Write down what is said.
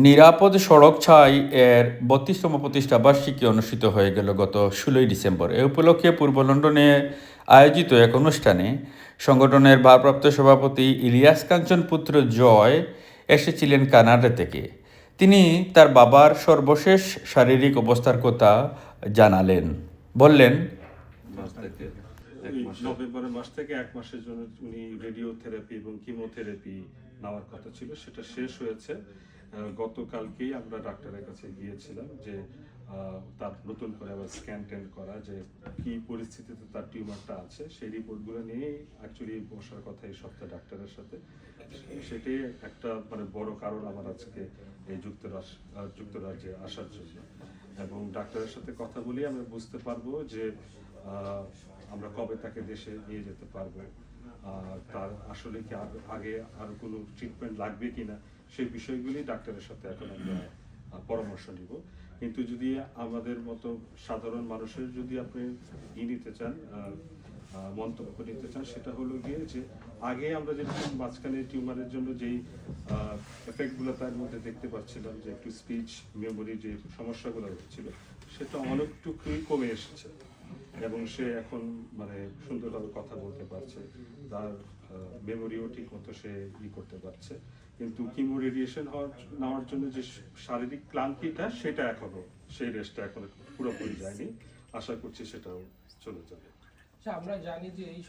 নিরাপদ সড়ক ছাই এর 32তম প্রতিষ্ঠা বার্ষিকী অনুষ্ঠিত হয়ে গেল গত 16ই ডিসেম্বর। এ উপলক্ষে পূর্ব লন্ডনে আয়োজিত এক অনুষ্ঠানে সংগঠনের ভারপ্রাপ্ত সভাপতি ইলিয়াস কাঞ্চন পুত্র জয় এসেছিলেন কানাডা থেকে। তিনি তার বাবার সর্বশেষ শারীরিক অবস্থার কথা জানালেন। বললেন, নভেম্বরের মাস থেকে 1 মাসের জন্য উনি রেডিওথেরাপি এবং কিমোথেরাপি নেওয়ার কথা ছিল, সেটা শেষ হয়েছে। গতকালকেই আমরা ডাক্তারের কাছে গিয়েছিলাম যে তার নতুন করে আবার স্ক্যান টেন করা, যে কি পরিস্থিতিতে তার টিউমারটা আছে, সেই রিপোর্টগুলো নিয়েই অ্যাকচুয়ালি বসার কথা এই সপ্তাহে ডাক্তারের সাথে। সেটাই একটা বড় কারণ আমার আজকে এই যুক্তরাজ্যে আসার জন্য। এবং ডাক্তারের সাথে কথা বলি আমরা বুঝতে পারবো যে আমরা কবে তাকে দেশে নিয়ে যেতে পারবো, তার আসলে কি আগে আর কোনো ট্রিটমেন্ট লাগবে কিনা, সেই বিষয়গুলি ডাক্তারের সাথে এখন আমরা পরামর্শ নিব। কিন্তু যদি আমাদের মতো সাধারণ মানুষের যদি আপনি নিতে চান, মন্তব্য নিতে চান, সেটা হলো গিয়ে যে আগে আমরা যেরকম মাঝখানে টিউমারের জন্য যেই এফেক্টগুলো তার মধ্যে দেখতে পাচ্ছিলাম, যে একটু স্পিচ মেমোরি যে সমস্যাগুলো হচ্ছিল, সেটা অনেকটুকুই কমে এসেছে এবং সে এখন সুন্দরভাবে কথা বলতে পারছে, তার মেমোরিও ঠিক মতো সে করতে পারছে। কিন্তু কিমো রেডিয়েশন নেওয়ার জন্য যে শারীরিক ক্লান্তিটা, সেটা এখনো সেই রেস্টটা এখনো পুরোপুরি যায়নি। আশা করছি সেটাও চলে যাবে। আমরা জানি যে এই